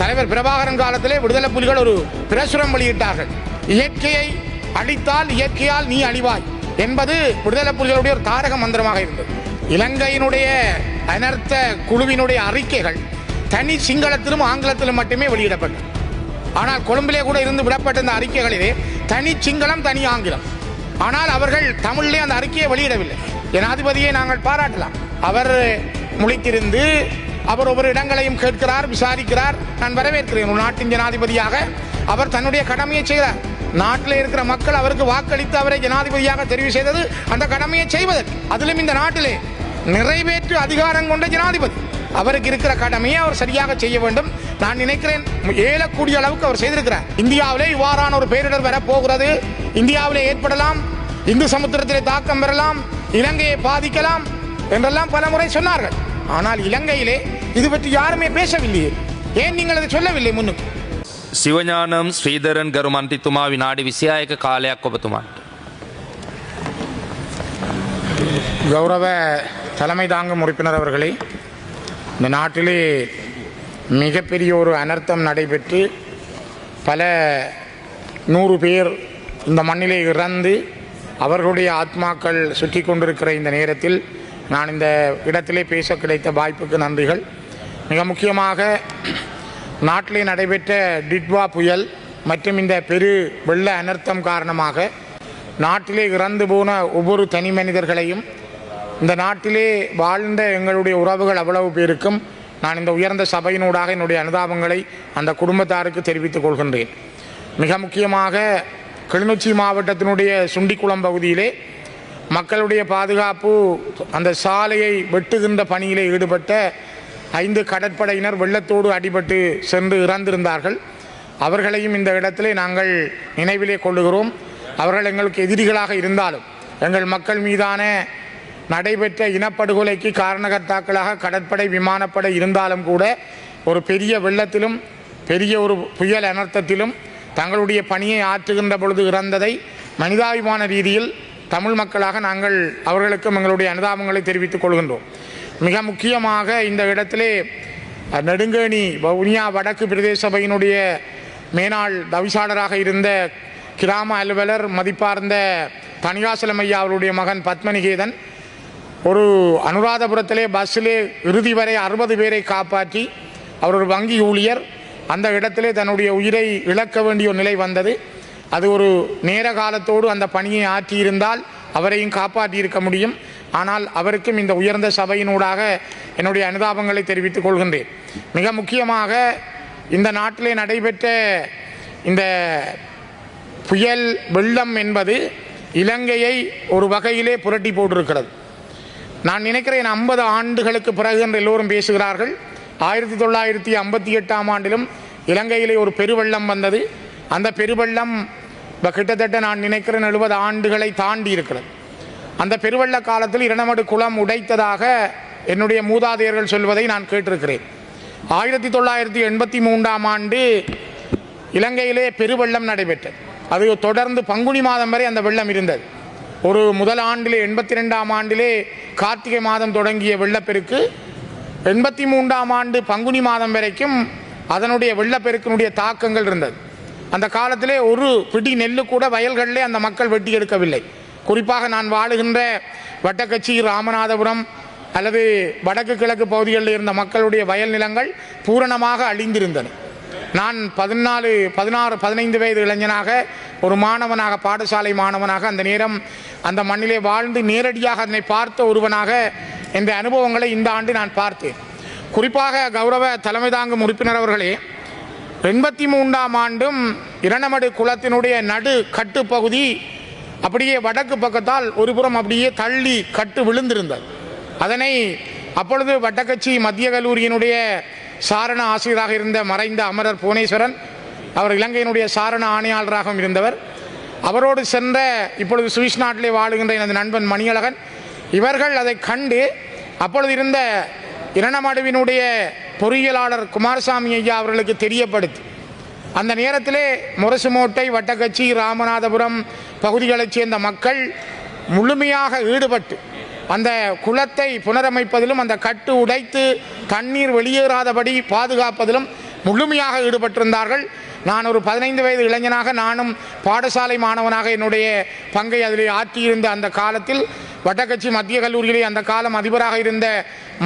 தலைவர் பிரபாகரன் காலத்திலே விடுதலை புலிகள் ஒரு பிரசுரம் வெளியிட்டார்கள். இயற்கையை அழித்தால் இயற்கையால் நீ அழிவாய் என்பது விடுதலை புலிகளுடைய ஒரு தாரக மந்திரமாக இருந்தது. இலங்கையினுடைய அனர்த்த குழுவினுடைய அறிக்கைகள் தனி சிங்களத்திலும் ஆங்கிலத்திலும் மட்டுமே வெளியிடப்பட்டது. ஆனால் கொழும்பிலே கூட இருந்து விடப்பட்ட இந்த அறிக்கைகளிலே தனி சிங்களம் தனி ஆங்கிலம். ஆனால் அவர்கள் தமிழிலே அந்த அறிக்கையை வெளியிடவில்லை. ஜனாதிபதியை நாங்கள் பாராட்டலாம். அவர் முழித்திருந்து அவர் ஒவ்வொரு இடங்களையும் கேட்கிறார், விசாரிக்கிறார். நான் வரவேற்கிறேன். ஒரு நாட்டின் ஜனாதிபதியாக அவர் தன்னுடைய கடமையை செய்கிறார். நாட்டில் இருக்கிற மக்கள் அவருக்கு வாக்களித்து அவரை ஜனாதிபதியாக தெரிவு செய்தது அந்த கடமையை செய்வதற்கு. அதிலும் இந்த நாட்டிலே நிறைவேற்று அதிகாரம் கொண்ட ஜனாதிபதி அவருக்கு இருக்கிற கடமையை அவர் சரியாக செய்ய வேண்டும். நான் நினைக்கிறேன் ஏலக்கூடிய அளவுக்கு அவர் செய்திருக்கிறார். இந்தியாவிலே இவ்வாறான ஒரு பேரிடர் வரப்போகிறது, இந்தியாவிலே ஏற்படலாம், இந்து சமுத்திரத்திலே தாக்கம் பெறலாம், இலங்கையை பாதிக்கலாம் என்றெல்லாம் பல முறை சொன்னார்கள். ஆனால் இலங்கையிலே இது பற்றி யாருமே பேசவில்லையே. ஏன் நீங்கள் அதை சொல்லவில்லை முன்னுக்கு? සිවඥානම් ශ්‍රීධරන් ගරු මන්ත්‍රීතුමා විනාඩි 26ක කාලයක් ඔබතුමාට. கௌரவ தலைமை தாங்கும் உறுப்பினர் அவர்களே, இந்த நாட்டிலே மிகப்பெரிய ஒரு அனர்த்தம் நடைபெற்று பல 100 பேர் இந்த மண்ணிலே இறந்து அவர்களுடைய ஆத்மாக்கள் சுற்றி கொண்டிருக்கிற இந்த நேரத்தில் நான் இந்த இடத்திலே பேச கிடைத்த வாய்ப்புக்கு நன்றிகள். மிக முக்கியமாக நாட்டிலே நடைபெற்ற டிட்வா புயல் மற்றும் இந்த பெரு வெள்ள அனர்த்தம் காரணமாக நாட்டிலே இறந்து போன ஒவ்வொரு தனி மனிதர்களையும், இந்த நாட்டிலே வாழ்ந்த எங்களுடைய உறவுகள் அவ்வளவு பேருக்கும் நான் இந்த உயர்ந்த சபையினூடாக என்னுடைய அனுதாபங்களை அந்த குடும்பத்தாருக்கு தெரிவித்துக் கொள்கின்றேன். மிக முக்கியமாக கிளிநொச்சி மாவட்டத்தினுடைய சுண்டிக்குளம் பகுதியிலே மக்களுடைய பாதுகாப்பு அந்த சாலையை வெட்டுகின்ற பணியிலே ஈடுபட்ட 5 கடற்படையினர் வெள்ளத்தோடு அடிபட்டு சென்று இறந்திருந்தார்கள். அவர்களையும் இந்த இடத்திலே நாங்கள் நினைவிலே கொள்ளுகிறோம். அவர்கள் எங்களுக்கு எதிரிகளாக இருந்தாலும் எங்கள் மக்கள் மீதான நடைபெற்ற இனப்படுகொலைக்கு காரணகர்த்தாக்களாக கடற்படை விமானப்படை இருந்தாலும் கூட ஒரு பெரிய வெள்ளத்திலும் பெரிய ஒரு புயல் அனர்த்தத்திலும் தங்களுடைய பணியை ஆற்றுகின்ற பொழுது இறந்ததை மனிதாபிமான ரீதியில் தமிழ் மக்களாக நாங்கள் அவர்களுக்கும் எங்களுடைய அனுதாபங்களை தெரிவித்துக் கொள்கின்றோம். மிக முக்கியமாக இந்த இடத்திலே நெடுங்கேணி வவுனியா வடக்கு பிரதேச சபையினுடைய மேனாள் தவிசாளராக இருந்த கிராம அலுவலர் மதிப்பார்ந்த தனியாசலம் ஐயா அவருடைய மகன் பத்மநிகேதன் ஒரு அனுராதபுரத்திலே பஸ்ஸிலே இறுதி வரை 60 பேரை காப்பாற்றி அவர் ஒரு வங்கி ஊழியர். அந்த இடத்திலே தன்னுடைய உயிரை இழக்க வேண்டிய ஒரு நிலை வந்தது. அது ஒரு நேர காலத்தோடு அந்த பணியை ஆற்றியிருந்தால் அவரையும் காப்பாற்றியிருக்க முடியும். ஆனால் அவருக்கும் இந்த உயர்ந்த சபையினூடாக என்னுடைய அனுதாபங்களை தெரிவித்துக் கொள்கின்றேன். மிக முக்கியமாக இந்த நாட்டிலே நடைபெற்ற இந்த புயல் வெள்ளம் என்பது இலங்கையை ஒரு வகையிலே புரட்டி போட்டிருக்கிறது. நான் நினைக்கிறேன் 50 ஆண்டுகளுக்கு பிறகு என்று எல்லோரும் பேசுகிறார்கள். 1958ஆம் ஆண்டிலும் இலங்கையிலே ஒரு பெருவெள்ளம் வந்தது. அந்த பெருவெள்ளம் கிட்டத்தட்ட நான் நினைக்கிறேன் 70 ஆண்டுகளை தாண்டி இருக்கிறது. அந்த பெருவெள்ள காலத்தில் இரண்டமடு குளம் உடைத்ததாக என்னுடைய மூதாதையர்கள் சொல்வதை நான் கேட்டிருக்கிறேன். 1983ஆம் ஆண்டு இலங்கையிலே பெருவெள்ளம் நடைபெற்றது. அது தொடர்ந்து பங்குனி மாதம் வரை அந்த வெள்ளம் இருந்தது. ஒரு முதல் ஆண்டிலே 82ஆம் ஆண்டிலே கார்த்திகை மாதம் தொடங்கிய வெள்ளப்பெருக்கு 83ஆம் ஆண்டு பங்குனி மாதம் வரைக்கும் அதனுடைய வெள்ளப்பெருக்கினுடைய தாக்கங்கள் இருந்தது. அந்த காலத்திலே ஒரு பிடி நெல்லு கூட வயல்களிலே அந்த மக்கள் வெட்டி எடுக்கவில்லை. குறிப்பாக நான் வாழுகின்ற வட்டக்கச்சி, ராமநாதபுரம் அல்லது வடக்கு கிழக்கு பகுதிகளில் இருந்த மக்களுடைய வயல் நிலங்கள் பூரணமாக அழிந்திருந்தன. நான் 14, 16, 15 வயது இளைஞனாக ஒரு மாணவனாக, பாடசாலை மாணவனாக அந்த நேரம் அந்த மண்ணிலே வாழ்ந்து நேரடியாக அதனை பார்த்த ஒருவனாக என்ற அனுபவங்களை இந்த ஆண்டு நான் பார்த்தேன். குறிப்பாக கௌரவ தலைமை தாங்கும் உறுப்பினர் அவர்களே, 83ஆம் ஆண்டும் இரண்டமடு குளத்தினுடைய நடு கட்டு பகுதி அப்படியே வடக்கு பக்கத்தால் ஒருபுறம் அப்படியே தள்ளி கட்டு விழுந்திருந்தது. அதனை அப்பொழுது வட்டக்கச்சி மத்திய கல்லூரியினுடைய சாரண ஆசிரியராக இருந்த மறைந்த அமரர் புவனேஸ்வரன், அவர் இலங்கையினுடைய சாரண ஆணையாளராகவும் இருந்தவர், அவரோடு சென்ற இப்பொழுது சுவிஸ் நாட்டிலே வாழுகின்ற எனது நண்பன் மணியழகன், இவர்கள் அதை கண்டு அப்பொழுது இருந்த இரண்டமடுவினுடைய பொறியியலாளர் குமாரசாமி ஐயா அவர்களுக்கு தெரியப்படுத்தி அந்த நேரத்திலே முரசுமோட்டை, வட்டக்கச்சி, ராமநாதபுரம் பகுதிகளைச் சேர்ந்த மக்கள் முழுமையாக ஈடுபட்டு அந்த குளத்தை புனரமைப்பதிலும் அந்த கட்டு உடைத்து தண்ணீர் வெளியேறாதபடி பாதுகாப்பதிலும் முழுமையாக ஈடுபட்டிருந்தார்கள். நான் ஒரு 15 வயது இளைஞனாக நானும் பாடசாலை மாணவனாக என்னுடைய பங்கை அதிலே ஆற்றியிருந்த அந்த காலத்தில் வட்டக்கச்சி மத்திய கல்லூரியிலே அந்த காலம் அதிபராக இருந்த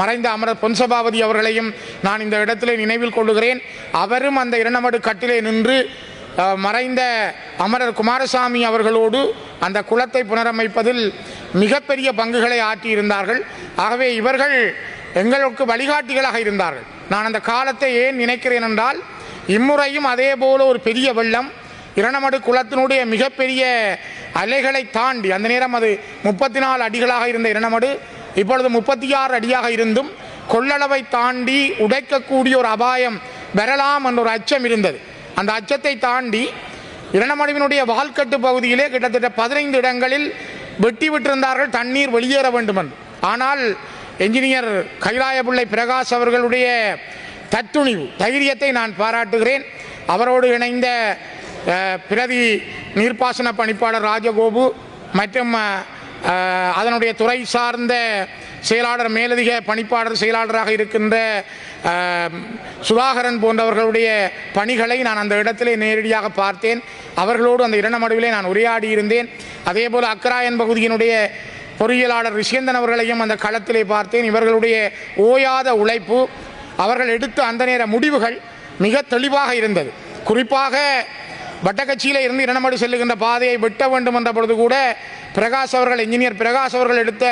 மறைந்த அமரர் பொன்சபாவதி அவர்களையும் நான் இந்த இடத்திலே நினைவில் கொள்ளுகிறேன். அவரும் அந்த இரண்டமடு கட்டிலே நின்று மறைந்த அமரர் குமாரசாமி அவர்களோடு அந்த குளத்தை புனரமைப்பதில் மிகப்பெரிய பங்குகளை ஆற்றியிருந்தார்கள். ஆகவே இவர்கள் எங்களுக்கு வழிகாட்டிகளாக இருந்தார்கள். நான் அந்த காலத்தை ஏன் நினைக்கிறேன் என்றால், இம்முறையும் அதே போல ஒரு பெரிய வெள்ளம் இரண்டமடு குளத்தினுடைய மிகப்பெரிய அலைகளை தாண்டி, அந்த நேரம் அது 34 அடிகளாக இருந்த இரண்டமடு இப்பொழுது 36 அடியாக இருந்தும் கொள்ளளவை தாண்டி உடைக்கக்கூடிய ஒரு அபாயம் வரலாம் என்ற ஒரு அச்சம் இருந்தது. அந்த அச்சத்தை தாண்டி இரண்டமடுவினுடைய வால்கட்டு பகுதியிலே கிட்டத்தட்ட 15 இடங்களில் வெட்டி விட்டிருந்தார்கள் தண்ணீர் வெளியேற வேண்டும் என்று. ஆனால் என்ஜினியர் கைலாயபிள்ளை பிரகாஷ் அவர்களுடைய தத்துணிவு தைரியத்தை நான் பாராட்டுகிறேன். அவரோடு இணைந்த பிரதி நீர்ப்பாசன பணிப்பாளர் ராஜகோபு மற்றும் அதனுடைய துறை சார்ந்த செயலாளர் மேலதிக பணிப்பாளர் செயலாளராக இருக்கின்ற சுதாகரன் போன்றவர்களுடைய பணிகளை நான் அந்த இடத்திலே நேரடியாக பார்த்தேன். அவர்களோடு அந்த இரண்டமடுவிலே நான் உரையாடி இருந்தேன். அதே போல் அக்கராயன் பகுதியினுடைய பொறியியலாளர் ரிஷேந்தன் அவர்களையும் அந்த களத்திலே பார்த்தேன். இவர்களுடைய ஓயாத உழைப்பு, அவர்கள் எடுத்த அந்த நேர முடிவுகள் மிக தெளிவாக இருந்தது. குறிப்பாக வட்டக்கச்சியில் இருந்து இரண்டமடு செல்லுகின்ற பாதையை வெட்ட வேண்டும் என்ற பொழுது கூட பிரகாஷ் அவர்கள், என்ஜினியர் பிரகாஷ் அவர்கள் எடுத்த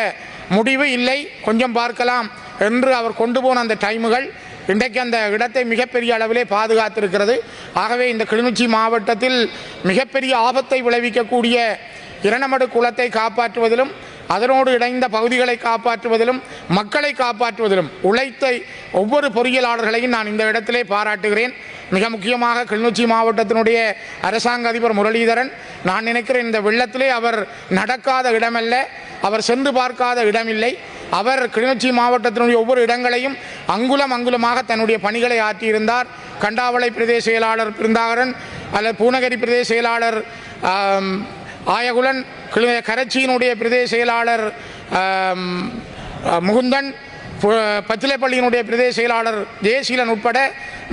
முடிவு இல்லை, கொஞ்சம் பார்க்கலாம் என்று அவர் கொண்டு போன அந்த டைமுகள் இன்றைக்கு அந்த இடத்தை மிகப்பெரிய அளவிலே பாதுகாத்திருக்கிறது. ஆகவே இந்த கிளிநொச்சி மாவட்டத்தில் மிகப்பெரிய ஆபத்தை விளைவிக்கக்கூடிய இரண்டமடு குளத்தை காப்பாற்றுவதிலும் அதனோடு இணைந்த பகுதிகளை காப்பாற்றுவதிலும் மக்களை காப்பாற்றுவதிலும் உழைத்த ஒவ்வொரு பொறியியலாளர்களையும் நான் இந்த இடத்திலே பாராட்டுகிறேன். மிக முக்கியமாக கிளிநொச்சி மாவட்டத்தினுடைய அரசாங்க அதிபர் முரளிதரன், நான் நினைக்கிறேன் இந்த வெள்ளத்திலே அவர் நடக்காத இடமல்ல, அவர் சென்று பார்க்காத இடமில்லை. அவர் கிளிநொச்சி மாவட்டத்தினுடைய ஒவ்வொரு இடங்களையும் அங்குலம் அங்குலமாக தன்னுடைய பணிகளை ஆற்றியிருந்தார். கண்டாவளை பிரதேச செயலாளர் பிருந்தாகரன் அல்லது பூநகரி பிரதேச செயலாளர் ஆயகுலன், கரச்சியினுடைய பிரதேச செயலாளர் முகுந்தன், பச்சிலைப்பள்ளியினுடைய பிரதேச செயலாளர் ஜெயசீலன் உட்பட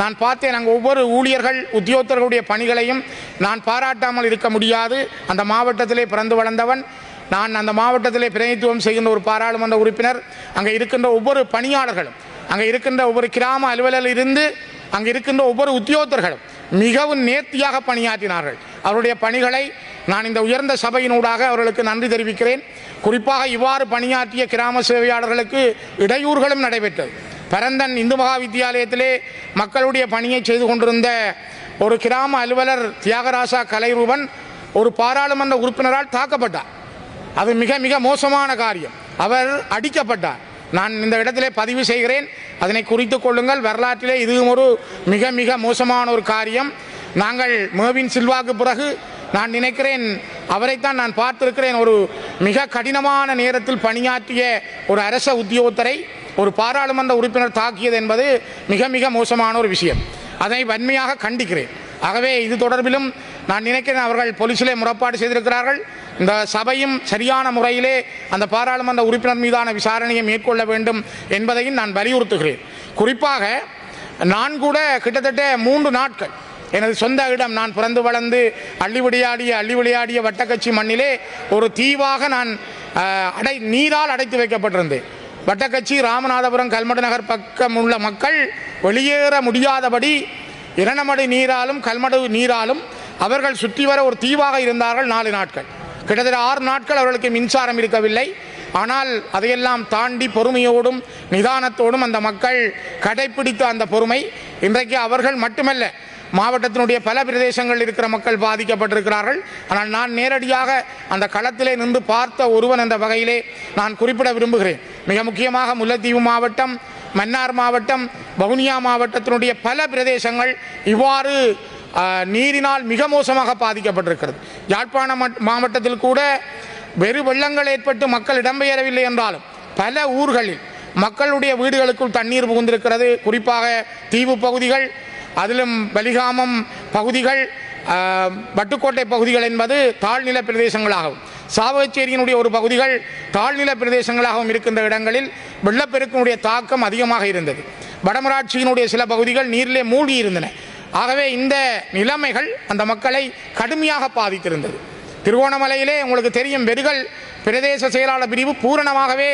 நான் பார்த்தேன். அங்கே ஒவ்வொரு ஊழியர்கள் உத்தியோகத்தர்களுடைய பணிகளையும் நான் பாராட்டாமல் இருக்க முடியாது. அந்த மாவட்டத்திலே பிறந்து வளர்ந்தவன் நான், அந்த மாவட்டத்திலே பிரதிநிதித்துவம் செய்கின்ற ஒரு பாராளுமன்ற உறுப்பினர். அங்கே இருக்கின்ற ஒவ்வொரு பணியாளர்களும், அங்கே இருக்கின்ற ஒவ்வொரு கிராம அலுவலரில் இருந்து அங்கே இருக்கின்ற ஒவ்வொரு உத்தியோகத்தர்களும் மிகவும் நேர்த்தியாக பணியாற்றினார்கள். அவருடைய பணிகளை நான் இந்த உயர்ந்த சபையினூடாக அவர்களுக்கு நன்றி தெரிவிக்கிறேன். குறிப்பாக இவ்வாறு பணியாற்றிய கிராம சேவையாளர்களுக்கு இடையூறுகளும் நடைபெற்றது. பரந்தன் இந்து மகா வித்தியாலயத்திலே மக்களுடைய பணியை செய்து கொண்டிருந்த ஒரு கிராம அலுவலர் தியாகராசா கலைரூபன் ஒரு பாராளுமன்ற உறுப்பினரால் தாக்கப்பட்டார். அது மிக மிக மோசமான காரியம். அவர் அடிக்கப்பட்டார். நான் இந்த இடத்திலே பதிவு செய்கிறேன், அதனை குறித்து கொள்ளுங்கள். வரலாற்றிலே இதுவும் ஒரு மிக மிக மோசமான ஒரு காரியம். நாங்கள் மேவின் சில்வாக்கு பிறகு நான் நினைக்கிறேன் அவரைத்தான் நான் பார்த்திருக்கிறேன். ஒரு மிக கடினமான நேரத்தில் பணியாற்றிய ஒரு அரச உத்தியோகத்தரை ஒரு பாராளுமன்ற உறுப்பினர் தாக்கியது என்பது மிக மிக மோசமான ஒரு விஷயம். அதை வன்மையாக கண்டிக்கிறேன். ஆகவே இது தொடர்பிலும் நான் நினைக்கிறேன் அவர்கள் போலீசிலே முறைப்பாடு செய்திருக்கிறார்கள். இந்த சபையும் சரியான முறையிலே அந்த பாராளுமன்ற உறுப்பினர் மீதான விசாரணையை மேற்கொள்ள வேண்டும் என்பதையும் நான் வலியுறுத்துகிறேன். குறிப்பாக நான் கூட கிட்டத்தட்ட 3 நாட்கள் எனது சொந்த இடம், நான் பிறந்து வளர்ந்து அள்ளி விளையாடிய வட்டக்கச்சி மண்ணிலே ஒரு தீவாக நான் நீரால் அடைத்து வைக்கப்பட்டிருந்தேன். வட்டக்கச்சி, ராமநாதபுரம், கல்மடு நகர் பக்கம் உள்ள மக்கள் வெளியேற முடியாதபடி இரண்டமடு நீராலும் கல்மடு நீராலும் அவர்கள் சுற்றி வர ஒரு தீவாக இருந்தார்கள். 4 நாட்கள், கிட்டத்தட்ட 6 நாட்கள் அவர்களுக்கு மின்சாரம் இருக்கவில்லை. ஆனால் அதையெல்லாம் தாண்டி பொறுமையோடும் நிதானத்தோடும் அந்த மக்கள் கடைபிடித்த அந்த பொறுமை இன்றைக்கு அவர்கள் மட்டுமல்ல, மாவட்டத்தினுடைய பல பிரதேசங்களில் இருக்கிற மக்கள் பாதிக்கப்பட்டிருக்கிறார்கள். ஆனால் நான் நேரடியாக அந்த களத்திலே நின்று பார்த்த ஒருவன் என்ற வகையிலே நான் குறிப்பிட விரும்புகிறேன். மிக முக்கியமாக முல்லைத்தீவு மாவட்டம், மன்னார் மாவட்டம், வவுனியா மாவட்டத்தினுடைய பல பிரதேசங்கள் இவ்வாறு நீரினால் மிக மோசமாக பாதிக்கப்பட்டிருக்கிறது. யாழ்ப்பாண மாவட்டத்தில் கூட வெறு வெள்ளங்கள் ஏற்பட்டு மக்கள் இடம்பெயரவில்லை என்றாலும் பல ஊர்களில் மக்களுடைய வீடுகளுக்குள் தண்ணீர் புகுந்திருக்கிறது. குறிப்பாக தீவு பகுதிகள், அதிலும் வலிகாமம் பகுதிகள், வட்டுக்கோட்டை பகுதிகள் என்பது தாழ்நில பிரதேசங்களாகவும், சாவகச்சேரியினுடைய ஒரு பகுதிகள் தாழ்நில பிரதேசங்களாகவும் இருக்கின்ற இடங்களில் வெள்ளப்பெருக்கினுடைய தாக்கம் அதிகமாக இருந்தது. வடமராட்சியினுடைய சில பகுதிகள் நீரிலே மூழ்கி இருந்தன. ஆகவே இந்த நிலைமைகள் அந்த மக்களை கடுமையாக பாதித்திருந்தது. திருகோணமலையிலே உங்களுக்கு தெரியும், வெறுகல் பிரதேச செயலாளர் பிரிவு பூரணமாகவே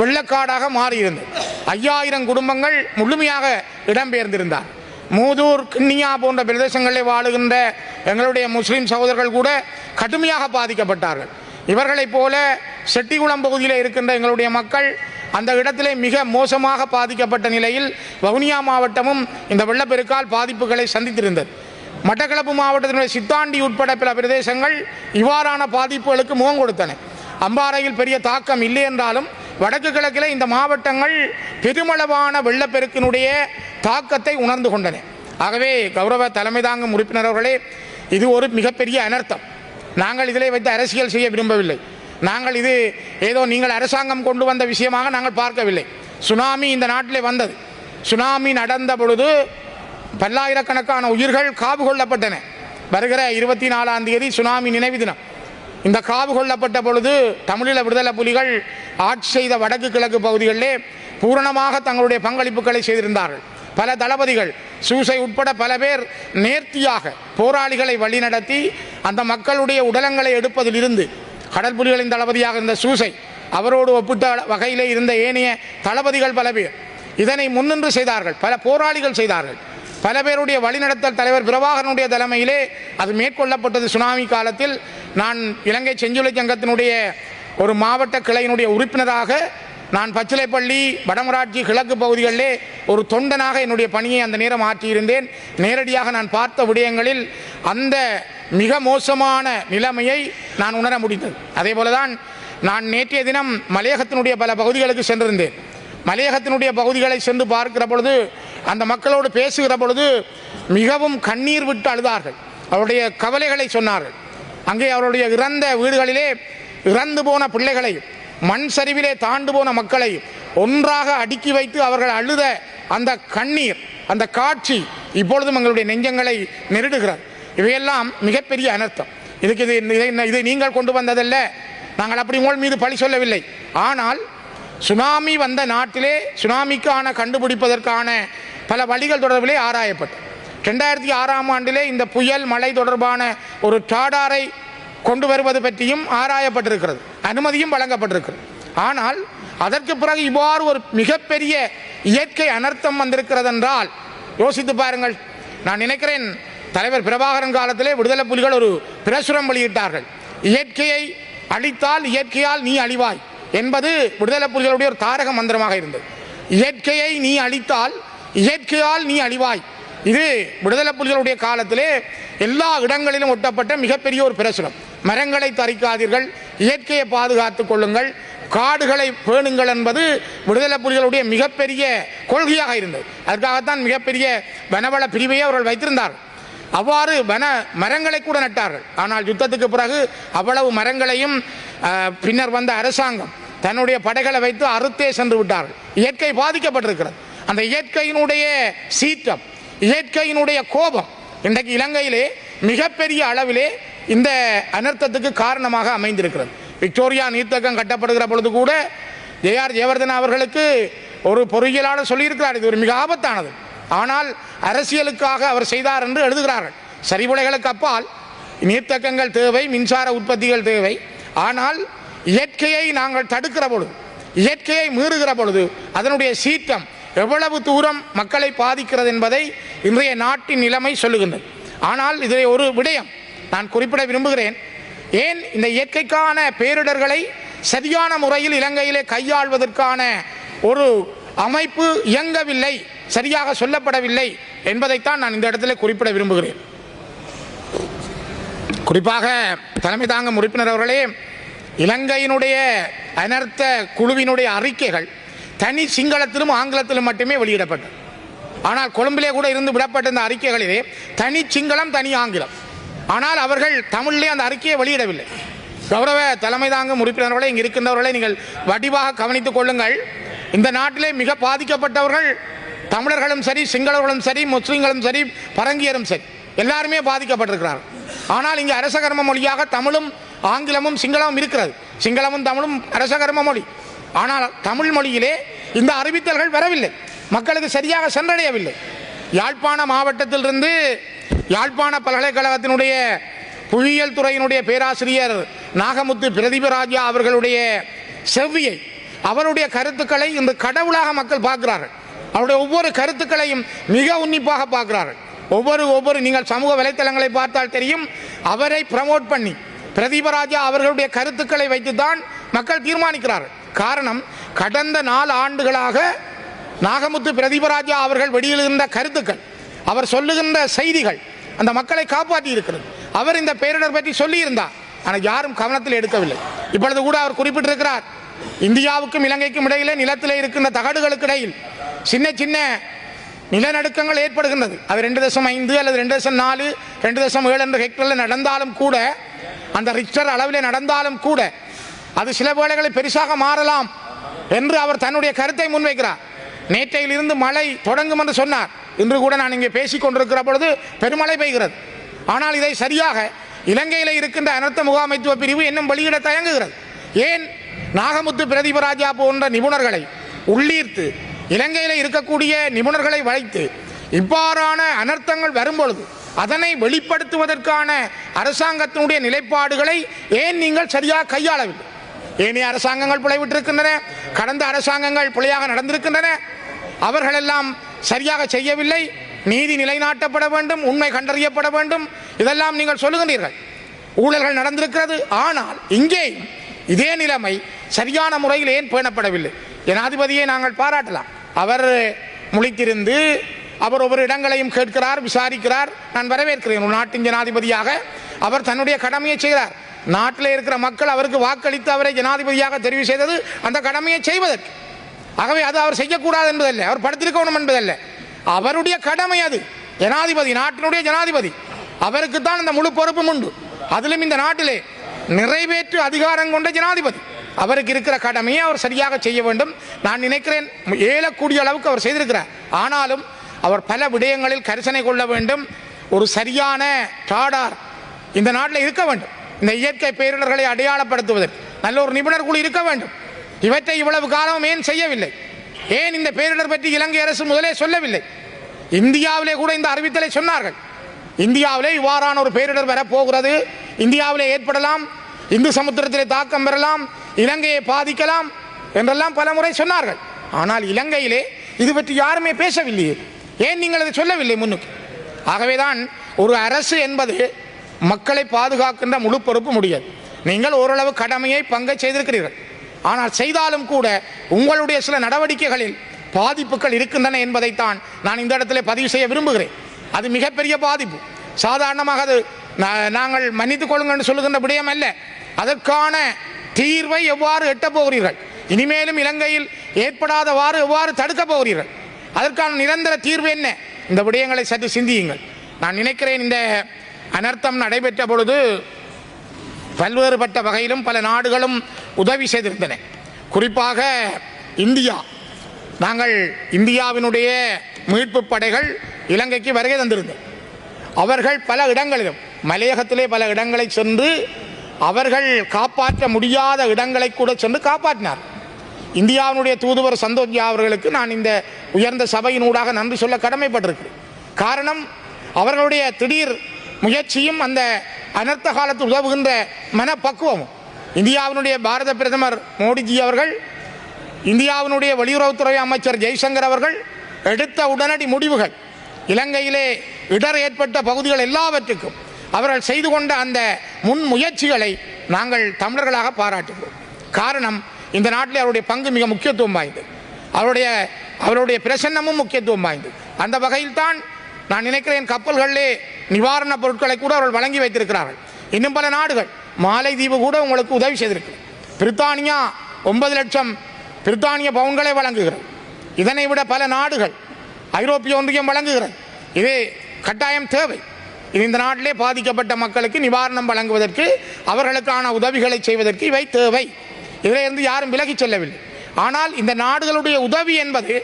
வெள்ளக்காடாக மாறியிருந்தது. 5000 குடும்பங்கள் முழுமையாக இடம்பெயர்ந்திருந்தார். மூதூர், கிண்ணியா போன்ற பிரதேசங்களில் வாழுகின்ற எங்களுடைய முஸ்லிம் சகோதரர்கள் கூட கடுமையாக பாதிக்கப்பட்டார்கள். இவர்களைப் போல செட்டிகுளம் பகுதியில் இருக்கின்ற எங்களுடைய மக்கள் அந்த இடத்திலே மிக மோசமாக பாதிக்கப்பட்ட நிலையில் வவுனியா மாவட்டமும் இந்த வெள்ளப்பெருக்கால் பாதிப்புகளை சந்தித்திருந்தது. மட்டக்களப்பு மாவட்டத்தினுடைய சித்தாண்டி உட்பட பல பிரதேசங்கள் இவ்வாறான பாதிப்புகளுக்கு முகம் கொடுத்தன. அம்பாறையில் பெரிய தாக்கம் இல்லை என்றாலும் வடக்கு கிழக்கில் இந்த மாவட்டங்கள் பெருமளவான வெள்ளப்பெருக்கினுடைய தாக்கத்தை உணர்ந்து கொண்டன. ஆகவே கௌரவ தலைமை தாங்கும் உறுப்பினர்களே, இது ஒரு மிகப்பெரிய அனர்த்தம். நாங்கள் இதிலே வைத்து அரசியல் செய்ய விரும்பவில்லை. நாங்கள் இது ஏதோ நீங்கள் அரசாங்கம் கொண்டு வந்த விஷயமாக நாங்கள் பார்க்கவில்லை. சுனாமி இந்த நாட்டிலே வந்தது. சுனாமி நடந்த பொழுது பல்லாயிரக்கணக்கான உயிர்கள் காவு கொள்ளப்பட்டன. வருகிற 24ஆம் தேதி சுனாமி நினைவு தினம். இந்த காவு கொள்ளப்பட்ட பொழுது தமிழீழ விடுதலை புலிகள் ஆட்சி செய்த வடக்கு கிழக்கு பகுதிகளிலே பூரணமாக தங்களுடைய பங்களிப்புகளை செய்திருந்தார்கள். பல தளபதிகள், சூசை உட்பட பல பேர் நேர்த்தியாக போராளிகளை வழிநடத்தி அந்த மக்களுடைய உடலங்களை எடுப்பதிலிருந்து, கடல் புலிகளின் தளபதியாக இருந்த சூசை, அவரோடு ஒப்பிட்ட வகையிலே இருந்த ஏனைய தளபதிகள் பல பேர் இதனை முன்னின்று செய்தார்கள். பல போராளிகள் செய்தார்கள். பல பேருடைய வழிநடத்தல் தலைவர் பிரபாகரனுடைய தலைமையிலே அது மேற்கொள்ளப்பட்டது. சுனாமி காலத்தில் நான் இலங்கை செஞ்சிலுவை சங்கத்தினுடைய ஒரு மாவட்ட கிளையினுடைய உறுப்பினராக நான் பச்சிலைப்பள்ளி, வடமராட்சி, கிழக்கு பகுதிகளிலே ஒரு தொண்டனாக என்னுடைய பணியை அந்த நேரம் ஆற்றியிருந்தேன். நேரடியாக நான் பார்த்த விடயங்களில் அந்த மிக மோசமான நிலைமையை நான் உணர முடிந்தது. அதே போலதான் நான் நேற்றைய தினம் மலையகத்தினுடைய பல பகுதிகளுக்கு சென்றிருந்தேன். மலையகத்தினுடைய பகுதிகளை சென்று பார்க்கிற பொழுது, அந்த மக்களோடு பேசுகிற பொழுது மிகவும் கண்ணீர் விட்டு அழுதார்கள். அவருடைய கவலைகளை சொன்னார்கள். அங்கே அவருடைய இறந்த வீடுகளிலே இறந்து போன பிள்ளைகளையும் மண் சரிவிலே தாண்டு போன மக்களை ஒன்றாக அடுக்கி வைத்து அவர்கள் அழுத அந்த கண்ணீர், அந்த காட்சி இப்பொழுதும் எங்களுடைய நெஞ்சங்களை நெருடுகிறது. இவையெல்லாம் மிகப்பெரிய அனர்த்தம். இதை நீங்கள் கொண்டு வந்ததல்ல, நாங்கள் அப்படி உங்கள் மீது பழி சொல்லவில்லை. ஆனால் சுனாமி வந்த நாட்டிலே சுனாமிக்கான கண்டுபிடிப்பதற்கான பல வழிகள் தொடர்பிலே ஆராயப்பட்டது. 2006ஆம் ஆண்டிலே இந்த புயல் மழை தொடர்பான ஒரு டாடாரை கொண்டு வருவது பற்றியும் ஆராயப்பட்டிருக்கிறது, அனுமதியும் வழங்கப்பட்டிருக்கிறது. ஆனால் அதற்கு பிறகு இவ்வாறு ஒரு மிகப்பெரிய இயற்கை அனர்த்தம் வந்திருக்கிறது என்றால் யோசித்து பாருங்கள். நான் நினைக்கிறேன், தலைவர் பிரபாகரன் காலத்திலே விடுதலை புலிகள் ஒரு பிரசுரம் வெளியிட்டார்கள். இயற்கையை அழித்தால் இயற்கையால் நீ அழிவாய் என்பது விடுதலை புலிகளுடைய ஒரு தாரக மந்திரமாக இருந்தது. இயற்கையை நீ அழித்தால் இயற்கையால் நீ அழிவாய். இது விடுதலை புலிகளுடைய காலத்திலே எல்லா இடங்களிலும் ஒட்டப்பட்ட மிகப்பெரிய ஒரு பிரசுரம். மரங்களை தரிக்காதீர்கள், இயற்கையை பாதுகாத்துக் கொள்ளுங்கள், காடுகளை பேணுங்கள் என்பது விடுதலை புலிகளுடைய மிகப்பெரிய கொள்கையாக இருந்தது. அதற்காகத்தான் மிகப்பெரிய வனவள பிரிவையை அவர்கள் வைத்திருந்தார்கள். அவ்வாறு மரங்களை கூட நட்டார்கள். ஆனால் யுத்தத்துக்கு பிறகு அவ்வளவு மரங்களையும் பின்னர் வந்த அரசாங்கம் தன்னுடைய படைகளை வைத்து அறுத்தே சென்று விட்டார்கள். இயற்கை பாதிக்கப்பட்டிருக்கிறது. அந்த இயற்கையினுடைய சீற்றம், இயற்கையினுடைய கோபம் இன்றைக்கு இலங்கையிலே மிகப்பெரிய அளவிலே இந்த அனர்த்தத்துக்கு காரணமாக அமைந்திருக்கிறது. விக்டோரியா நீர்த்தக்கம் கட்டப்படுகிற பொழுது கூட ஜே.ஆர். ஜெயவர்தன அவர்களுக்கு ஒரு பொறியியலாளர் சொல்லியிருக்கிறார், இது ஒரு மிக ஆபத்தானது. ஆனால் அரசியலுக்காக அவர் செய்தார் என்று எழுதுகிறார்கள். சரிவுளைகளுக்கு அப்பால் நீர்த்தக்கங்கள் தேவை, மின்சார உற்பத்திகள் தேவை. ஆனால் இயற்கையை நாங்கள் தடுக்கிற பொழுது, இயற்கையை மீறுகிற பொழுது அதனுடைய சீற்றம் எவ்வளவு தூரம் மக்களை பாதிக்கிறது என்பதை இன்றைய நாட்டின் நிலைமை சொல்லுகின்றது. ஆனால் இதில் ஒரு விடயம் நான் குறிப்பிட விரும்புகிறேன். ஏன் இந்த இயற்கைக்கான பேரிடர்களை சரியான முறையில் இலங்கையிலே கையாள்வதற்கான ஒரு அமைப்பு இயங்கவில்லை, சரியாக சொல்லப்படவில்லை என்பதைத்தான் நான் இந்த இடத்துல குறிப்பிட விரும்புகிறேன். குறிப்பாக தலைமை தாங்கும் உறுப்பினர் அவர்களே, இலங்கையினுடைய அனர்த்த குழுவினுடைய அறிக்கைகள் தனி சிங்களத்திலும் ஆங்கிலத்திலும் மட்டுமே வெளியிடப்பட்டது. ஆனால் கொழும்பிலே கூட இருந்து விடப்பட்ட இந்த அறிக்கைகளிலே தனி சிங்களம், தனி ஆங்கிலம். ஆனால் அவர்கள் தமிழிலே அந்த அறிக்கையை வெளியிடவில்லை. கௌரவ தலைமை தாங்கும் உறுப்பினர்களை, இங்கே இருக்கின்றவர்களை நீங்கள் வடிவாக கவனித்துக் கொள்ளுங்கள். இந்த நாட்டிலே மிக பாதிக்கப்பட்டவர்கள் தமிழர்களும் சரி, சிங்களவர்களும் சரி, முஸ்லிம்களும் சரி, பரங்கியரும் சரி, எல்லாருமே பாதிக்கப்பட்டிருக்கிறார்கள். ஆனால் இங்கே அரசகர்ம மொழியாக தமிழும் ஆங்கிலமும் சிங்களமும் இருக்கிறது. சிங்களமும் தமிழும் அரசகர்ம மொழி. ஆனால் தமிழ் மொழியிலே இந்த அறிவித்தல்கள் வரவில்லை. மக்களுக்கு சரியாக சென்றடையவில்லை. யாழ்ப்பாண மாவட்டத்திலிருந்து யாழ்ப்பாண பல்கலைக்கழகத்தினுடைய புவியியல் துறையினுடைய பேராசிரியர் நாகமுத்து பிரதீபராஜா அவர்களுடைய செவ்வியை, அவருடைய கருத்துக்களை இன்று கடவுளாக மக்கள் பார்க்கிறார்கள். அவருடைய ஒவ்வொரு கருத்துக்களையும் மிக உன்னிப்பாக பார்க்கிறார்கள். ஒவ்வொரு நீங்கள் சமூக வலைத்தளங்களை பார்த்தால் தெரியும், அவரை ப்ரமோட் பண்ணி பிரதீபராஜா அவர்களுடைய கருத்துக்களை வைத்துத்தான் மக்கள் தீர்மானிக்கிறார்கள். காரணம், கடந்த 4 ஆண்டுகளாக நாகமுத்து பிரதீபராஜா அவர்கள் வெளியிடுகின்ற கருத்துக்கள், அவர் சொல்லுகின்ற செய்திகள் அந்த மக்களை காப்பாற்றி இருக்கிறது. அவர் இந்த பேரிடர் பற்றி சொல்லியிருந்தார், ஆனால் யாரும் கவனத்தில் எடுக்கவில்லை. இப்பொழுது கூட அவர் குறிப்பிட்டிருக்கிறார், இந்தியாவுக்கும் இலங்கைக்கும் இடையிலே நிலத்தில் இருக்கின்ற தகடுகளுக்கு இடையில் சின்ன சின்ன நிலநடுக்கங்கள் ஏற்படுகின்றது. அது 2.5 அல்லது 2.4, 2.7 என்ற ஹெக்டரில் நடந்தாலும் கூட, அந்த ரிக்டர் அளவிலே நடந்தாலும் கூட அது சில வேளைகளில் பெருசாக மாறலாம் என்று அவர் தன்னுடைய கருத்தை முன்வைக்கிறார். நேற்றையிலிருந்து மழை தொடங்கும் என்று சொன்னார். இன்று கூட நான் இங்கே பேசிக் கொண்டிருக்கிற பொழுது பெருமழை பெய்கிறது. ஆனால் இதை சரியாக இலங்கையில் இருக்கின்ற அனர்த்த முகாமைத்துவ பிரிவு இன்னும் வெளியிட தயங்குகிறது. ஏன் நாகமுத்து பிரதீபராஜா போன்ற நிபுணர்களை உள்ளீர்த்து, இலங்கையில் இருக்கக்கூடிய நிபுணர்களை வைத்து இவ்வாறான அனர்த்தங்கள் வரும்பொழுது அதனை வெளிப்படுத்துவதற்கான அரசாங்கத்தினுடைய நிலைப்பாடுகளை ஏன் நீங்கள் சரியாக கையாளவில்லை? ஏனைய அரசாங்கங்கள் பிழைவிட்டிருக்கின்றன, கடந்த அரசாங்கங்கள் பிழையாக நடந்திருக்கின்றன, அவர்களெல்லாம் சரியாக செய்யவில்லை. நீதி நிலைநாட்டப்பட வேண்டும், உண்மை கண்டறியப்பட வேண்டும், இதெல்லாம் நீங்கள் சொல்லுகின்றீர்கள். ஊழல்கள் நடந்திருக்கிறது, ஆனால் இங்கே இதே நிலைமை சரியான முறையில் ஏன் பேணப்படவில்லை? ஜனாதிபதியை நாங்கள் பாராட்டலாம். அவர் முழித்திருந்து அவர் ஒவ்வொரு இடங்களையும் கேட்கிறார், விசாரிக்கிறார். நான் வரவேற்கிறேன். ஒரு நாட்டின் ஜனாதிபதியாக அவர் தன்னுடைய கடமையை செய்கிறார். நாட்டில் இருக்கிற மக்கள் அவருக்கு வாக்களித்து அவரை ஜனாதிபதியாக தெரிவு செய்தது அந்த கடமையை செய்வதற்கு. ஆகவே அது அவர் செய்யக்கூடாது என்பதல்ல, அவர் படுத்திருக்கணும் என்பதல்ல, அவருடைய கடமை அது. ஜனாதிபதி, நாட்டினுடைய ஜனாதிபதி, அவருக்குத்தான் அந்த முழு பொறுப்பும் உண்டு. அதிலும் இந்த நாட்டிலே நிறைவேற்று அதிகாரம் கொண்ட ஜனாதிபதி, அவருக்கு இருக்கிற கடமையை அவர் சரியாக செய்ய வேண்டும். நான் நினைக்கிறேன் ஏலக்கூடிய அளவுக்கு அவர் செய்திருக்கிறார். ஆனாலும் அவர் பல விடயங்களில் கரிசனை கொள்ள வேண்டும். ஒரு சரியான ராடார் இந்த நாட்டில் இருக்க வேண்டும். இந்த இயற்கை பேரிடர்களை அடையாளப்படுத்துவதற்கு நல்ல ஒரு நிபுணர் குழு இருக்க வேண்டும். இவற்றை இவ்வளவு காலம் ஏன் செய்யவில்லை? ஏன் இந்த பேரிடர் பற்றி இலங்கை அரசு முதலே சொல்லவில்லை? இந்தியாவிலே கூட இந்த அறிவித்தலை சொன்னார்கள். இந்தியாவிலே இவ்வாறான ஒரு பேரிடர் வரப்போகிறது, இந்தியாவிலே ஏற்படலாம், இந்து சமுத்திரத்திலே தாக்கம் பெறலாம், இலங்கையை பாதிக்கலாம் என்றெல்லாம் பல முறை சொன்னார்கள். ஆனால் இலங்கையிலே இது பற்றி யாருமே பேசவில்லையே. ஏன் நீங்கள் அதை சொல்லவில்லை முன்னுக்கு? ஆகவேதான் ஒரு அரசு என்பது மக்களை பாதுகாக்கின்ற முழு பொறுப்பு முடியாது. நீங்கள் ஓரளவு கடமையை பங்கை செய்திருக்கிறீர்கள். ஆனால் செய்தாலும் கூட உங்களுடைய சில நடவடிக்கைகளில் பாதிப்புகள் இருக்கின்றன என்பதைத்தான் நான் இந்த இடத்துல பதிவு செய்ய விரும்புகிறேன். அது மிகப்பெரிய பாதிப்பு. சாதாரணமாக அது நாங்கள் மன்னித்துக் கொள்ளுங்கள் என்று சொல்லுகின்ற விடயம் அல்ல. அதற்கான தீர்வை எவ்வாறு எட்டப் போகிறீர்கள்? இனிமேலும் இலங்கையில் ஏற்படாதவாறு எவ்வாறு தடுக்கப் போகிறீர்கள்? அதற்கான நிரந்தர தீர்வு என்ன? இந்த விடயங்களை சற்று சிந்தியுங்கள். நான் நினைக்கிறேன் இந்த அனர்த்தம் நடைபெற்ற பொழுது பல்வேறுபட்ட வகையிலும் பல நாடுகளும் உதவி செய்திருந்தன. குறிப்பாக இந்தியா, நாங்கள் இந்தியாவினுடைய மீட்பு படைகள் இலங்கைக்கு வருகை தந்திருந்தது. அவர்கள் பல இடங்களிலும் மலையகத்திலே பல இடங்களை சென்று அவர்கள் காப்பாற்ற முடியாத இடங்களை கூட சென்று காப்பாற்றினார். இந்தியாவினுடைய தூதுவர் சந்தோஷ்யா அவர்களுக்கு நான் இந்த உயர்ந்த சபையினூடாக நன்றி சொல்ல கடமைப்பட்டிருக்கிறேன். காரணம், அவர்களுடைய திடீர் முயற்சியும் அந்த அனர்த்த காலத்தில் உதவுகின்ற மனப்பக்குவமும். இந்தியாவினுடைய பாரத பிரதமர் மோடிஜி அவர்கள், இந்தியாவினுடைய வெளியுறவுத்துறை அமைச்சர் ஜெய்சங்கர் அவர்கள் எடுத்த உடனடி முடிவுகள், இலங்கையிலே இடர் ஏற்பட்ட பகுதிகள் எல்லாவற்றுக்கும் அவர்கள் செய்து கொண்ட அந்த முன் முயற்சிகளை நாங்கள் தமிழர்களாக பாராட்டுகிறோம். காரணம், இந்த நாட்டில் அவருடைய பங்கு மிக முக்கியத்துவம் வாய்ந்தது, அவருடைய பிரசன்னமும் முக்கியத்துவம் வாய்ந்தது. அந்த வகையில் தான் நான் நினைக்கிறேன் கப்பல்களிலே நிவாரணப் பொருட்களை கூட அவர்கள் வழங்கி வைத்திருக்கிறார்கள். இன்னும் பல நாடுகள், மாலைதீவு கூட உங்களுக்கு உதவி செய்திருக்கு. பிரித்தானியா 9 லட்சம் பிரித்தானிய பவுன்களை வழங்குகிறது. இதனை விட பல நாடுகள், ஐரோப்பிய ஒன்றியம் வழங்குகிறது. இது கட்டாயம் தேவை. இது இந்த நாட்டிலே பாதிக்கப்பட்ட மக்களுக்கு நிவாரணம் வழங்குவதற்கு, அவர்களுக்கான உதவிகளை செய்வதற்கு இவை தேவை. இதிலிருந்து யாரும் விலகிச் செல்லவில்லை. ஆனால் இந்த நாடுகளுடைய உதவி என்பது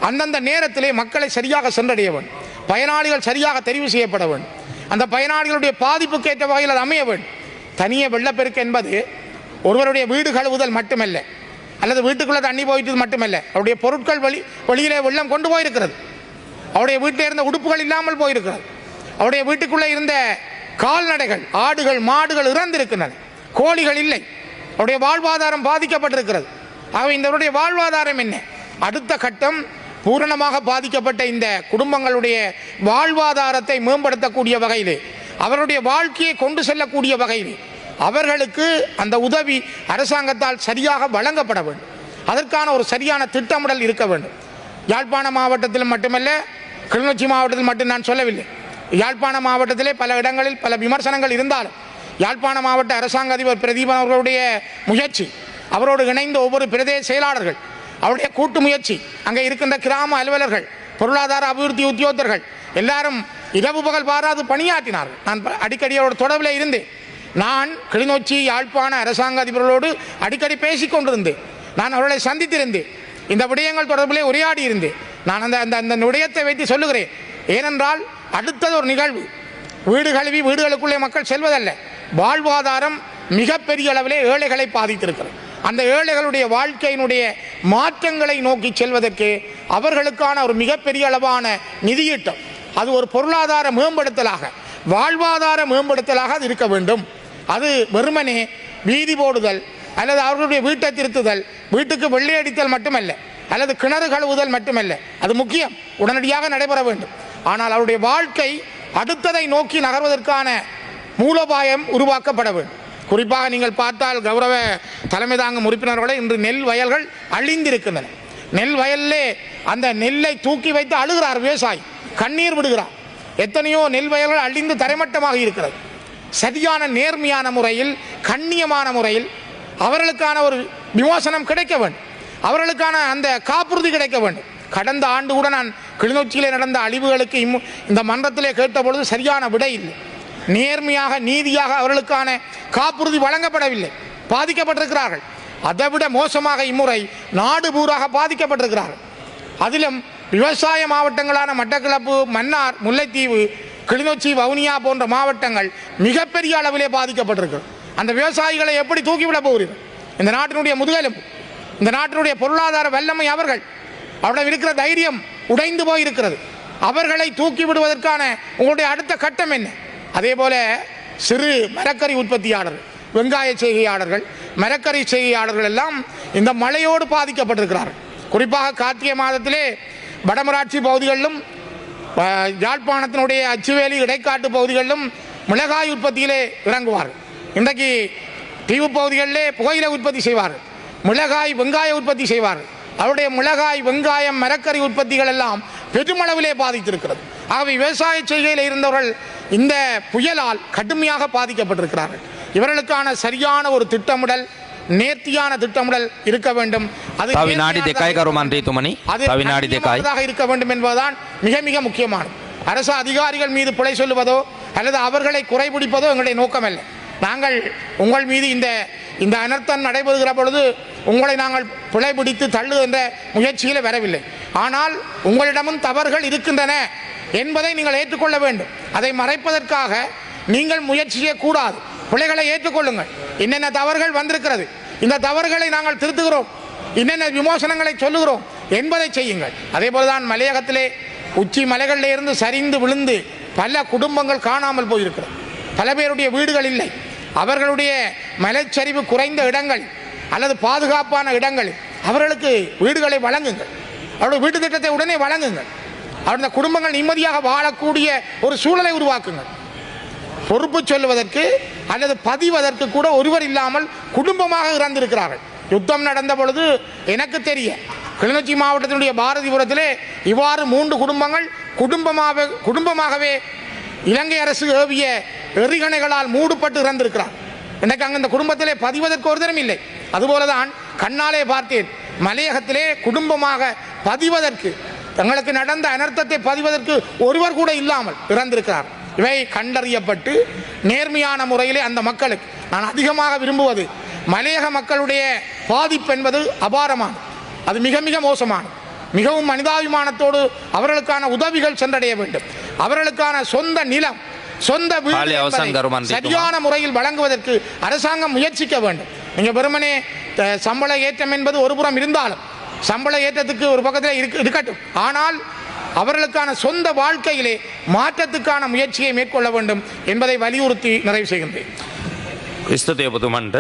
அந்தந்த நேரத்திலே மக்களை சரியாக சென்றடைய வேண்டும், பயனாளிகள் சரியாக தெரிவு செய்யப்பட வேண்டும், அந்த பயனாளிகளுடைய பாதிப்புக்கு ஏற்ற வகையில் அது அமைய வேண்டும். தனியே வெள்ளப்பெருக்கு என்பது ஒருவருடைய வீடு கழுவுதல் மட்டுமல்ல, அல்லது வீட்டுக்குள்ளே தண்ணி போயிட்டது மட்டுமல்ல, அவருடைய பொருட்கள் வெளியிலே வெள்ளம் கொண்டு போயிருக்கிறது. அவருடைய வீட்டில் இருந்த உடுப்புகள் இல்லாமல் போயிருக்கிறது. அவருடைய வீட்டுக்குள்ளே இருந்த கால்நடைகள், ஆடுகள், மாடுகள் இறந்திருக்கின்றன. கோழிகள் இல்லை. அவருடைய வாழ்வாதாரம் பாதிக்கப்பட்டிருக்கிறது. ஆகவே இந்தவருடைய வாழ்வாதாரம் என்ன? அடுத்த கட்டம், பூரணமாக பாதிக்கப்பட்ட இந்த குடும்பங்களுடைய வாழ்வாதாரத்தை மேம்படுத்தக்கூடிய வகையிலே, அவருடைய வாழ்க்கையை கொண்டு செல்லக்கூடிய வகையிலே அவர்களுக்கு அந்த உதவி அரசாங்கத்தால் சரியாக வழங்கப்பட வேண்டும். அதற்கான ஒரு சரியான திட்டமிடல் இருக்க வேண்டும். யாழ்ப்பாண மாவட்டத்தில் மட்டுமல்ல, கிளிநொச்சி மாவட்டத்தில் மட்டும் நான் சொல்லவில்லை. யாழ்ப்பாண மாவட்டத்திலே பல இடங்களில் பல விமர்சனங்கள் இருந்தாலும் யாழ்ப்பாண மாவட்ட அரசாங்க அதிபர் பிரதீபன் அவர்களுடைய முயற்சி, அவரோடு இணைந்த ஒவ்வொரு பிரதேச செயலாளர்கள், அவருடைய கூட்டு முயற்சி, அங்கே இருக்கின்ற கிராம அலுவலர்கள், பொருளாதார அபிவிருத்தி உத்தியோகத்தர்கள் எல்லாரும் இரவு பகல் பாராது பணியாற்றினார்கள். நான் அடிக்கடி அவரோட தொடர்பில் இருந்தேன். நான் கிளிநொச்சி யாழ்ப்பாண அரசாங்க அதிபர்களோடு அடிக்கடி பேசிக் கொண்டிருந்தேன். நான் அவர்களை சந்தித்திருந்தேன். இந்த விடயங்கள் தொடர்பிலே உரையாடி இருந்தேன். நான் அந்த அந்த விடயத்தை வைத்து சொல்லுகிறேன். ஏனென்றால் அடுத்தது ஒரு நிகழ்வு. வீடு கழுவி வீடுகளுக்குள்ளே மக்கள் செல்வதல்ல, வாழ்வாதாரம் மிகப்பெரிய அளவிலே ஏழைகளை பாதித்திருக்கிறது. அந்த ஏழைகளுடைய வாழ்க்கையினுடைய மாற்றங்களை நோக்கி செல்வதற்கு அவர்களுக்கான ஒரு மிகப்பெரிய அளவான நிதியீட்டம், அது ஒரு பொருளாதார மேம்படுத்தலாக, வாழ்வாதார மேம்படுத்தலாக அது இருக்க வேண்டும். அது வெறுமனே வீதி போடுதல் அல்லது அவர்களுடைய வீட்டை திருத்துதல், வீட்டுக்கு வெள்ளை அடித்தல் மட்டுமல்ல, அல்லது கிணறு கழுவுதல் மட்டுமல்ல. அது முக்கியம், உடனடியாக நடைபெற வேண்டும். ஆனால் அவருடைய வாழ்க்கை அடுத்ததை நோக்கி நகர்வதற்கான மூலோபாயம் உருவாக்கப்பட வேண்டும். குறிப்பாக நீங்கள் பார்த்தால், கௌரவ தலைமை தாங்கும் உறுப்பினர்களை, இன்று நெல் வயல்கள் அழிந்திருக்கின்றன. நெல் வயலிலே அந்த நெல்லை தூக்கி வைத்து அழுகிறார் விவசாயி, கண்ணீர் விடுகிறார். எத்தனையோ நெல் வயல்கள் அழிந்து தரைமட்டமாக இருக்கிறது. சரியான நேர்மையான முறையில், கண்ணியமான முறையில் அவர்களுக்கான ஒரு விமோசனம் கிடைக்க வேண்டும். அவர்களுக்கான அந்த காப்புறுதி கிடைக்க வேண்டும். கடந்த ஆண்டு கூட நான் கிளிநொச்சியிலே நடந்த அழிவுகளுக்கு இந்த மன்றத்திலே கேட்டபொழுது சரியான விடை இல்லை. நேர்மையாக, நீதியாக அவர்களுக்கான காப்புறுதி வழங்கப்படவில்லை. பாதிக்கப்பட்டிருக்கிறார்கள். அதைவிட மோசமாக இம்முறை நாடு பூராக பாதிக்கப்பட்டிருக்கிறார்கள். அதிலும் விவசாய மாவட்டங்களான மட்டக்களப்பு, மன்னார், முல்லைத்தீவு, கிளிநொச்சி, வவுனியா போன்ற மாவட்டங்கள் மிகப்பெரிய அளவிலே பாதிக்கப்பட்டிருக்கிறது. அந்த விவசாயிகளை எப்படி தூக்கிவிட போகிறீர்கள்? இந்த நாட்டினுடைய முதுகெலும்பு, இந்த நாட்டினுடைய பொருளாதார வல்லமை அவர்கள். அவரிடம் இருக்கிற தைரியம் உடைந்து போயிருக்கிறது. அவர்களை தூக்கி விடுவதற்கான உங்களுடைய அடுத்த கட்டம் என்ன? அதே போல சிறு மரக்கறி உற்பத்தியாளர்கள், வெங்காய செய்கையாளர்கள், மரக்கறி செய்கையாளர்கள் எல்லாம் இந்த மழையோடு பாதிக்கப்பட்டிருக்கிறார்கள். குறிப்பாக கார்த்திகை மாதத்திலே வடமராட்சி பகுதிகளிலும் யாழ்ப்பாணத்தினுடைய அச்சுவேலி, இடைக்காட்டு பகுதிகளிலும் மிளகாய் உற்பத்தியிலே இறங்குவார்கள். இன்றைக்கு தீவு பகுதிகளிலே புகையிலை உற்பத்தி செய்வார்கள், மிளகாய், வெங்காய உற்பத்தி செய்வார்கள். அவருடைய மிளகாய், வெங்காயம், மரக்கறி உற்பத்திகள் எல்லாம் பெருமளவிலே பாதித்திருக்கிறது. ஆகவே விவசாய செய்கையில் இருந்தவர்கள் இந்த புயலால் கடுமையாக பாதிக்கப்பட்டிருக்கிறார்கள். இவர்களுக்கான சரியான ஒரு திட்டமிடல், நேர்த்தியான திட்டமிடல் இருக்க வேண்டும். அது இருக்க வேண்டும் என்பதுதான் மிக மிக முக்கியமானது. அரசு அதிகாரிகள் மீது பிழை சொல்லுவதோ அல்லது அவர்களை குறைபிடிப்பதோ எங்களுடைய நோக்கம் அல்ல. நாங்கள் உங்கள் மீது இந்த அனர்த்தம் நடைபெறுகிற பொழுது உங்களை நாங்கள் பிழை பிடித்து தள்ளுகின்ற முயற்சியில் வரவில்லை. ஆனால் உங்களிடமும் தவறுகள் இருக்கின்றன என்பதை நீங்கள் ஏற்றுக்கொள்ள வேண்டும். அதை மறைப்பதற்காக நீங்கள் முயற்சி செய்யக்கூடாது. பிழைகளை ஏற்றுக்கொள்ளுங்கள். என்னென்ன தவறுகள் வந்திருக்கிறது, இந்த தவறுகளை நாங்கள் திருத்துகிறோம், என்னென்ன விமோசனங்களை சொல்லுகிறோம் என்பதை செய்யுங்கள். அதே போலதான் மலையகத்திலே உச்சி மலைகளில் இருந்து சரிந்து விழுந்து பல குடும்பங்கள் காணாமல் போயிருக்கிறது. பல பேருடைய வீடுகள் இல்லை. அவர்களுடைய மலைச்சரிவு குறைந்த இடங்கள் அல்லது பாதுகாப்பான இடங்கள் அவர்களுக்கு வீடுகளை வழங்குங்கள். அவருடைய வீட்டு திட்டத்தை உடனே வழங்குங்கள். அவருடைய குடும்பங்கள் நிம்மதியாக வாழக்கூடிய ஒரு சூழலை உருவாக்குங்கள். பொறுப்பு சொல்லுவதற்கு அல்லது பதிவதற்கு கூட ஒருவர் இல்லாமல் குடும்பமாக இறந்திருக்கிறார்கள். யுத்தம் நடந்த பொழுது எனக்கு தெரிய கிளிநொச்சி மாவட்டத்தினுடைய பாரதிபுரத்திலே இவ்வாறு 3 குடும்பங்கள் குடும்பமாகவே இலங்கை அரசு ஏவிய எறிகணைகளால் மூடப்பட்டு இறந்திருக்கிறார். எனக்கு அங்கே இந்த குடும்பத்திலே பதிவதற்கு ஒரு தரம் இல்லை. அதுபோலதான் கண்ணாலே பார்த்தேன், மலையகத்திலே குடும்பமாக பதிவதற்கு, தங்களுக்கு நடந்த அனர்த்தத்தை பதிவதற்கு ஒருவர் கூட இல்லாமல் இறந்திருக்கிறார். இவை கண்டறியப்பட்டு நேர்மையான முறையிலே அந்த மக்களுக்கு, நான் அதிகமாக விரும்புவது மலையக மக்களுடைய பாதிப்பு என்பது அபாரமானது. அது மிக மிக மோசமானது. மிகவும் மனிதாபிமானத்தோடு அவர்களுக்கான உதவிகள் சென்றடைய வேண்டும். அவர்களுக்கான சொந்த நிலம், சொந்த வீடு சரியான முறையில் வழங்குவதற்கு அரசாங்கம் முயற்சிக்க வேண்டும். நீங்க வெறுமனே சம்பள ஏற்றம் என்பது ஒரு புறம் இருந்தாலும் சம்பள ஏற்றத்துக்கு ஒரு பக்கத்தில் இருக்கட்டும், ஆனால் அவர்களுக்கான சொந்த வாழ்க்கையிலே மாற்றத்துக்கான முயற்சியை மேற்கொள்ள வேண்டும் என்பதை வலியுறுத்தி நிறைவு செய்கின்றேன். ස්තුතිය ඔබතුමන්ට.